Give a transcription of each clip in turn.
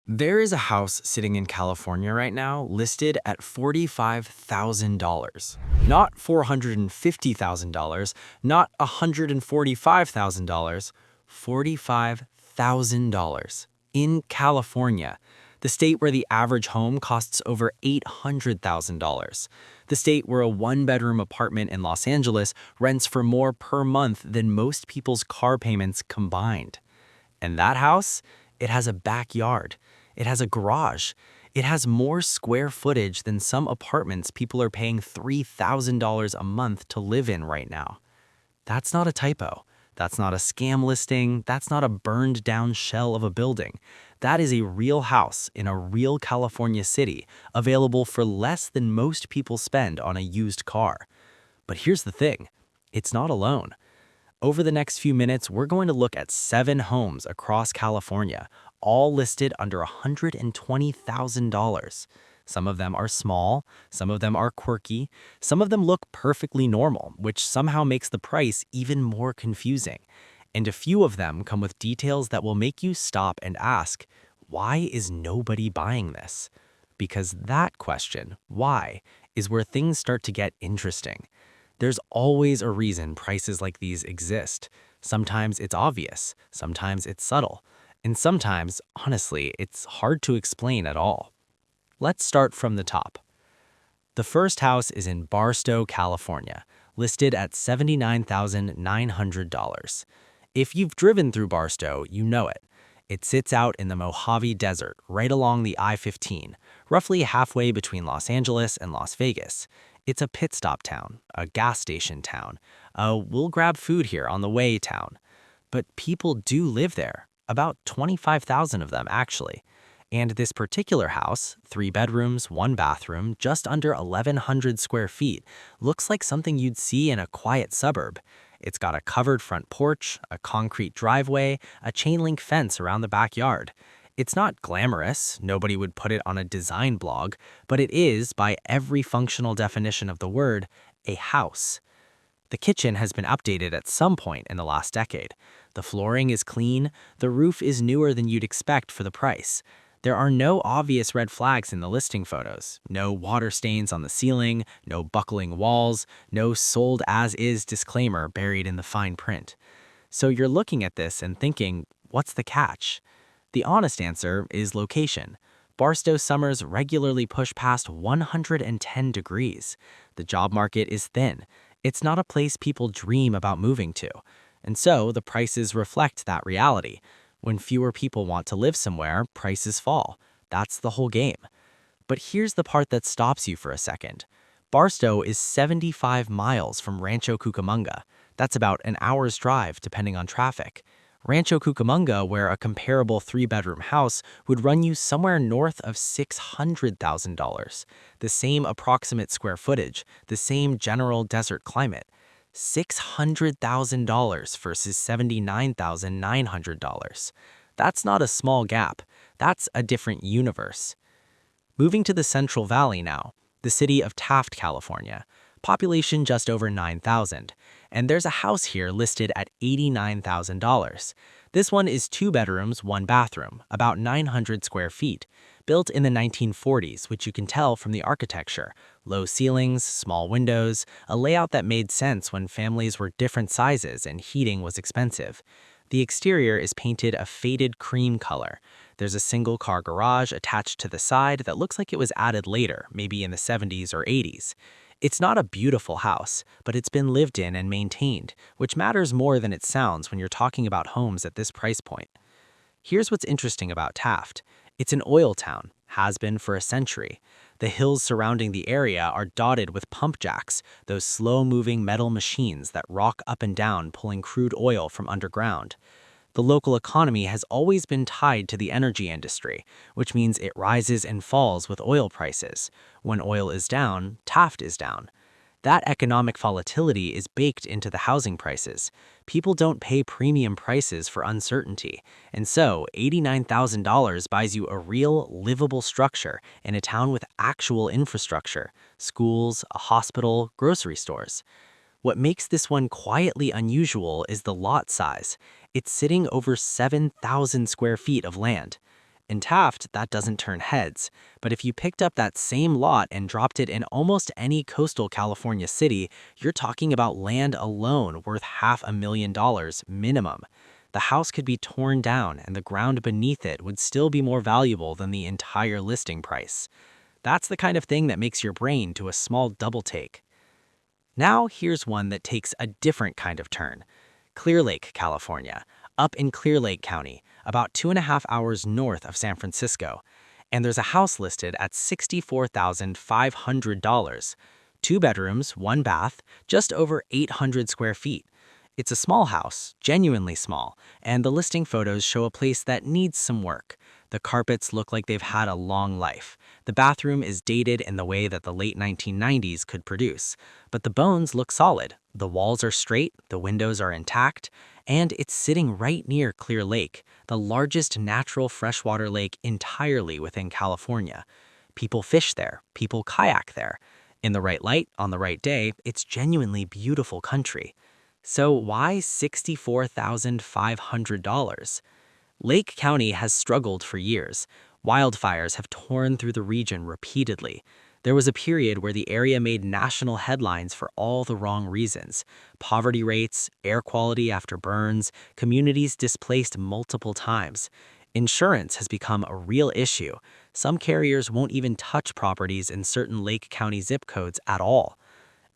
There is a house sitting in California right now listed at $45,000. Not $450,000, not $145,000, $45,000 in California, the state where the average home costs over $800,000, the state where a one-bedroom apartment in Los Angeles rents for more per month than most people's car payments combined. And that house, it has a backyard. It has a garage. It has more square footage than some apartments people are paying $3,000 a month to live in right now. That's not a typo. That's not a scam listing. That's not a burned down shell of a building. That is a real house in a real California city, available for less than most people spend on a used car. But here's the thing, it's not alone. Over the next few minutes, we're going to look at 7 homes across California, all listed under $120,000. Some of them are small, some of them are quirky, some of them look perfectly normal, which somehow makes the price even more confusing. And a few of them come with details that will make you stop and ask, why is nobody buying this? Because that question, why, is where things start to get interesting. There's always a reason prices like these exist. Sometimes it's obvious, sometimes it's subtle, and sometimes, honestly, it's hard to explain at all. Let's start from the top. The first house is in Barstow, California, listed at $79,900. If you've driven through Barstow, you know it. It sits out in the Mojave Desert, right along the I-15, roughly halfway between Los Angeles and Las Vegas. It's a pit stop town, a gas station town, a we'll grab food here on the way town. But people do live there, about 25,000 of them actually. And this particular house, 3 bedrooms, 1 bathroom, just under 1,100 square feet, looks like something you'd see in a quiet suburb. It's got a covered front porch, a concrete driveway, a chain link fence around the backyard. It's not glamorous, nobody would put it on a design blog, but it is, by every functional definition of the word, a house. The kitchen has been updated at some point in the last decade. The flooring is clean, the roof is newer than you'd expect for the price. There are no obvious red flags in the listing photos, no water stains on the ceiling, no buckling walls, no sold as is disclaimer buried in the fine print. So you're looking at this and thinking, what's the catch? The honest answer is location. Barstow summers regularly push past 110 degrees. The job market is thin. It's not a place people dream about moving to. And so the prices reflect that reality. When fewer people want to live somewhere, prices fall. That's the whole game. But here's the part that stops you for a second. Barstow is 75 miles from Rancho Cucamonga. That's about an hour's drive depending on traffic. Rancho Cucamonga, where a comparable 3-bedroom house would run you somewhere north of $600,000. The same approximate square footage, the same general desert climate. $600,000 versus $79,900. That's not a small gap. That's a different universe. Moving to the Central Valley now, the city of Taft, California. Population just over 9,000. And there's a house here listed at $89,000. This one is 2 bedrooms, 1 bathroom, about 900 square feet, built in the 1940s, which you can tell from the architecture. Low ceilings, small windows, a layout that made sense when families were different sizes and heating was expensive. The exterior is painted a faded cream color. There's a single-car garage attached to the side that looks like it was added later, maybe in the 70s or 80s. It's not a beautiful house, but it's been lived in and maintained, which matters more than it sounds when you're talking about homes at this price point. Here's what's interesting about Taft. It's an oil town, has been for a century. The hills surrounding the area are dotted with pump jacks, those slow-moving metal machines that rock up and down pulling crude oil from underground. The local economy has always been tied to the energy industry, which means it rises and falls with oil prices. When oil is down, Taft is down. That economic volatility is baked into the housing prices. People don't pay premium prices for uncertainty, and so $89,000 buys you a real, livable structure in a town with actual infrastructure, schools, a hospital, grocery stores. What makes this one quietly unusual is the lot size. It's sitting over 7,000 square feet of land. In Taft, that doesn't turn heads, but if you picked up that same lot and dropped it in almost any coastal California city, you're talking about land alone worth $500,000 minimum. The house could be torn down and the ground beneath it would still be more valuable than the entire listing price. That's the kind of thing that makes your brain do a small double take. Now here's one that takes a different kind of turn. Clear Lake, California, up in Clear Lake County, about 2.5 hours north of San Francisco. And there's a house listed at $64,500. 2 bedrooms, 1 bath, just over 800 square feet. It's a small house, genuinely small, and the listing photos show a place that needs some work. The carpets look like they've had a long life. The bathroom is dated in the way that the late 1990s could produce, but the bones look solid. The walls are straight, the windows are intact, and it's sitting right near Clear Lake, the largest natural freshwater lake entirely within California. People fish there, people kayak there. In the right light, on the right day, it's genuinely beautiful country. So why $64,500? Lake County has struggled for years. Wildfires have torn through the region repeatedly. There was a period where the area made national headlines for all the wrong reasons. Poverty rates, air quality after burns, communities displaced multiple times. Insurance has become a real issue. Some carriers won't even touch properties in certain Lake County zip codes at all.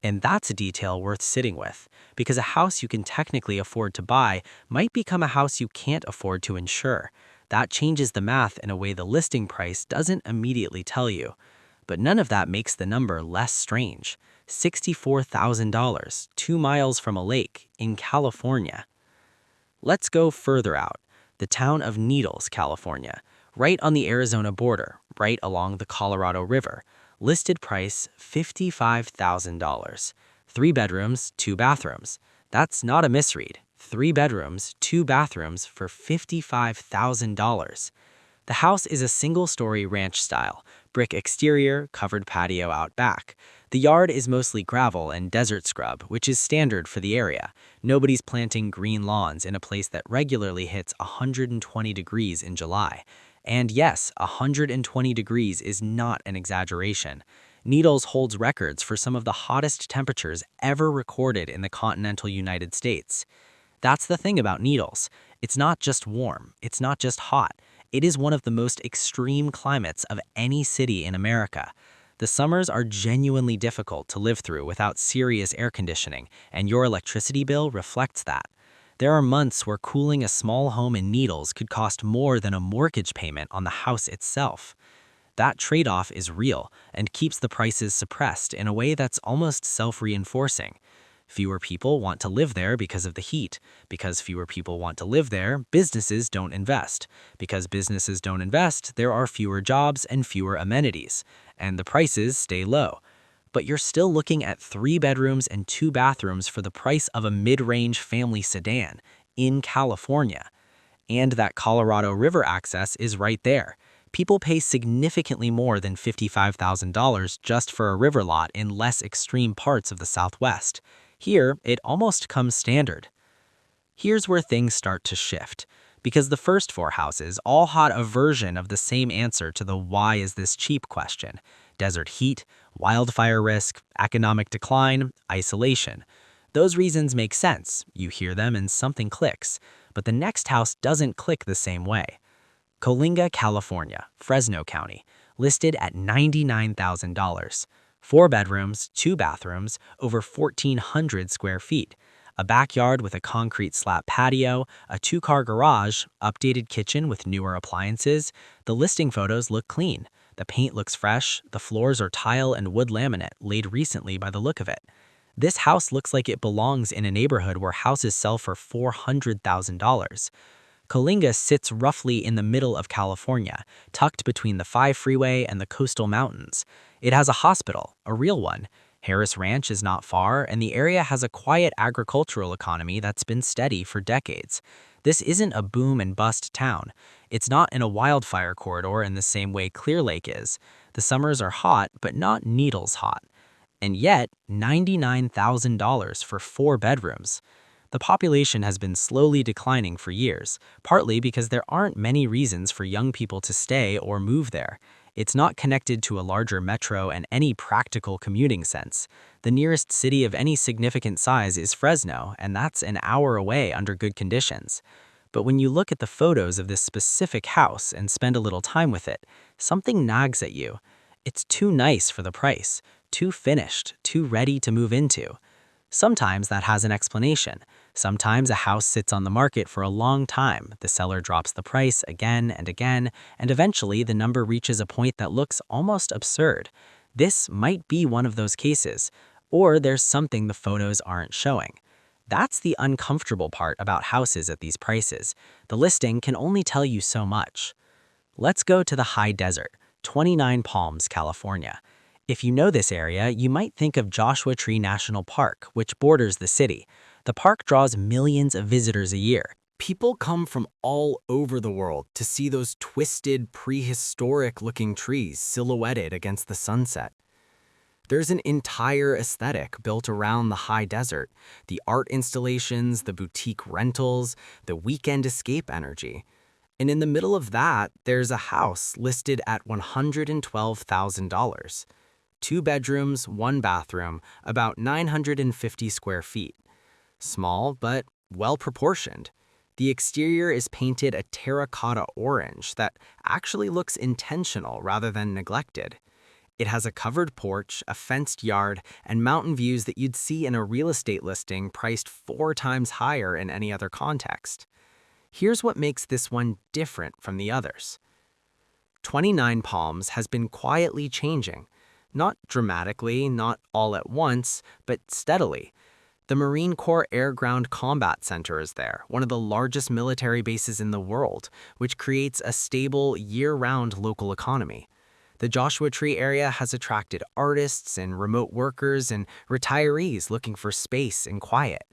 And that's a detail worth sitting with, because a house you can technically afford to buy might become a house you can't afford to insure. That changes the math in a way the listing price doesn't immediately tell you. But none of that makes the number less strange. $64,000, 2 miles from a lake, in California. Let's go further out. The town of Needles, California, right on the Arizona border, right along the Colorado River. Listed price $55,000. 3 bedrooms, 2 bathrooms. That's not a misread. 3 bedrooms, 2 bathrooms for $55,000. The house is a single-story ranch style, brick exterior, covered patio out back. The yard is mostly gravel and desert scrub, which is standard for the area. Nobody's planting green lawns in a place that regularly hits 120 degrees in July. And yes, 120 degrees is not an exaggeration. Needles holds records for some of the hottest temperatures ever recorded in the continental United States. That's the thing about Needles. It's not just warm, it's not just hot. It is one of the most extreme climates of any city in America. The summers are genuinely difficult to live through without serious air conditioning, and your electricity bill reflects that. There are months where cooling a small home in Needles could cost more than a mortgage payment on the house itself. That trade-off is real and keeps the prices suppressed in a way that's almost self-reinforcing. Fewer people want to live there because of the heat. Because fewer people want to live there, businesses don't invest. Because businesses don't invest, there are fewer jobs and fewer amenities, and the prices stay low. But you're still looking at 3 bedrooms and 2 bathrooms for the price of a mid-range family sedan in California. And that Colorado River access is right there. People pay significantly more than $55,000 just for a river lot in less extreme parts of the Southwest. Here, it almost comes standard. Here's where things start to shift, because the first 4 houses all had a version of the same answer to the "why is this cheap" question. Desert heat, wildfire risk, economic decline, isolation. Those reasons make sense. You hear them and something clicks. But the next house doesn't click the same way. Coalinga, California, Fresno County, listed at $99,000. 4 bedrooms, 2 bathrooms, over 1,400 square feet. A backyard with a concrete slab patio, a 2-car garage, updated kitchen with newer appliances. The listing photos look clean. The paint looks fresh, the floors are tile and wood laminate laid recently by the look of it. This house looks like it belongs in a neighborhood where houses sell for $400,000. Coalinga sits roughly in the middle of California, tucked between the 5 freeway and the coastal mountains. It has a hospital, a real one. Harris Ranch is not far, and the area has a quiet agricultural economy that's been steady for decades. This isn't a boom and bust town. It's not in a wildfire corridor in the same way Clear Lake is. The summers are hot, but not Needles hot. And yet, $99,000 for 4 bedrooms. The population has been slowly declining for years, partly because there aren't many reasons for young people to stay or move there. It's not connected to a larger metro in any practical commuting sense. The nearest city of any significant size is Fresno, and that's an hour away under good conditions. But when you look at the photos of this specific house and spend a little time with it, something nags at you. It's too nice for the price, too finished, too ready to move into. Sometimes that has an explanation. Sometimes a house sits on the market for a long time, the seller drops the price again and again, and eventually the number reaches a point that looks almost absurd. This might be one of those cases, or there's something the photos aren't showing. That's the uncomfortable part about houses at these prices. The listing can only tell you so much. Let's go to the high desert, 29 Palms, California. If you know this area, you might think of Joshua Tree National Park, which borders the city. The park draws millions of visitors a year. People come from all over the world to see those twisted, prehistoric-looking trees silhouetted against the sunset. There's an entire aesthetic built around the high desert, the art installations, the boutique rentals, the weekend escape energy. And in the middle of that, there's a house listed at $112,000. 2 bedrooms, 1 bathroom, about 950 square feet. Small, but well-proportioned. The exterior is painted a terracotta orange that actually looks intentional rather than neglected. It has a covered porch, a fenced yard, and mountain views that you'd see in a real estate listing priced 4 times higher in any other context. Here's what makes this one different from the others. 29 Palms has been quietly changing. Not dramatically, not all at once, but steadily. The Marine Corps Air Ground Combat Center is there, one of the largest military bases in the world, which creates a stable, year-round local economy. The Joshua Tree area has attracted artists and remote workers and retirees looking for space and quiet.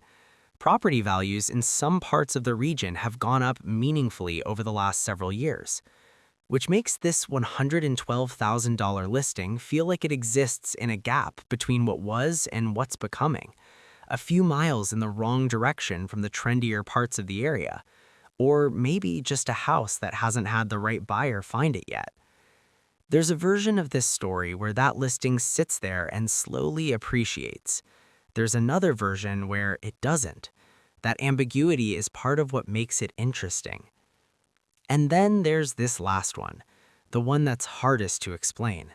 Property values in some parts of the region have gone up meaningfully over the last several years, which makes this $112,000 listing feel like it exists in a gap between what was and what's becoming, a few miles in the wrong direction from the trendier parts of the area, or maybe just a house that hasn't had the right buyer find it yet. There's a version of this story where that listing sits there and slowly appreciates. There's another version where it doesn't. That ambiguity is part of what makes it interesting. And then there's this last one, the one that's hardest to explain.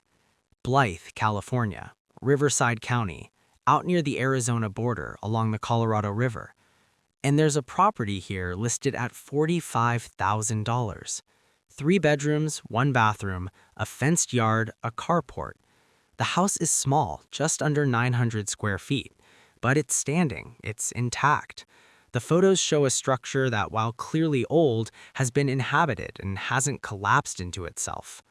Blythe, California, Riverside County, out near the Arizona border along the Colorado River. And there's a property here listed at $45,000. 3 bedrooms, 1 bathroom, a fenced yard, a carport. The house is small, just under 900 square feet, but it's standing, it's intact. The photos show a structure that, while clearly old, has been inhabited and hasn't collapsed into itself.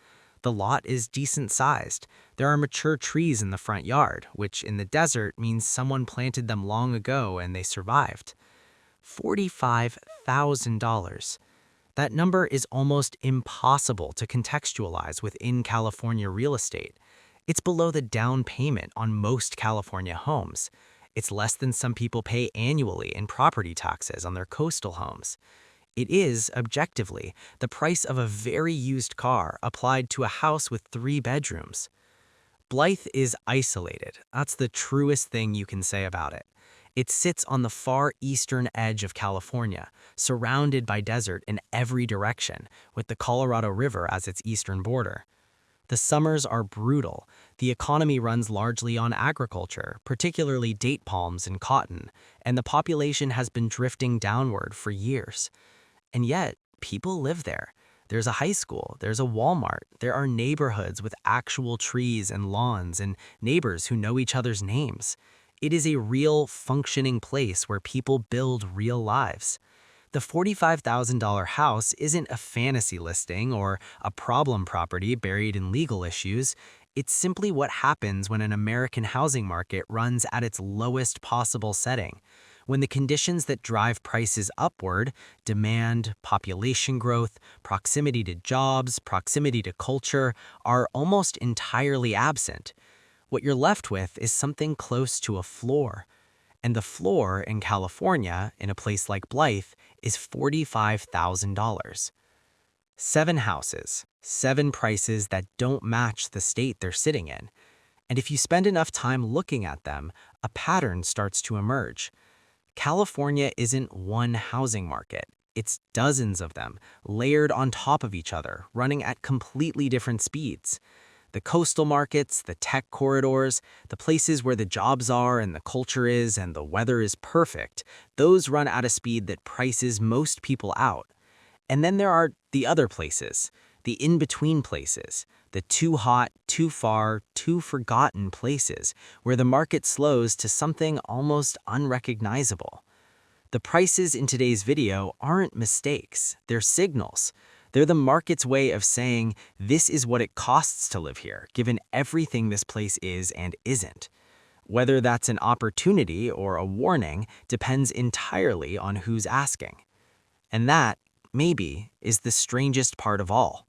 The lot is decent-sized. There are mature trees in the front yard, which in the desert means someone planted them long ago and they survived. $45,000. That number is almost impossible to contextualize within California real estate. It's below the down payment on most California homes. It's less than some people pay annually in property taxes on their coastal homes. It is, objectively, the price of a very used car applied to a house with 3 bedrooms. Blythe is isolated. That's the truest thing you can say about it. It sits on the far eastern edge of California, surrounded by desert in every direction, with the Colorado River as its eastern border. The summers are brutal. The economy runs largely on agriculture, particularly date palms and cotton, and the population has been drifting downward for years. And yet, people live there. There's a high school, there's a Walmart, there are neighborhoods with actual trees and lawns and neighbors who know each other's names. It is a real, functioning place where people build real lives. The $45,000 house isn't a fantasy listing or a problem property buried in legal issues. It's simply what happens when an American housing market runs at its lowest possible setting. When the conditions that drive prices upward, demand, population growth, proximity to jobs, proximity to culture, are almost entirely absent. What you're left with is something close to a floor. And the floor in California, in a place like Blythe, is $45,000. 7 houses, 7 prices that don't match the state they're sitting in. And if you spend enough time looking at them, a pattern starts to emerge. California isn't one housing market. It's dozens of them, layered on top of each other, running at completely different speeds. The coastal markets, the tech corridors, the places where the jobs are and the culture is and the weather is perfect, those run at a speed that prices most people out. And then there are the other places, the in-between places, the too hot, too far, too forgotten places where the market slows to something almost unrecognizable. The prices in today's video aren't mistakes, they're signals. They're the market's way of saying, this is what it costs to live here, given everything this place is and isn't. Whether that's an opportunity or a warning depends entirely on who's asking. And that, maybe, is the strangest part of all.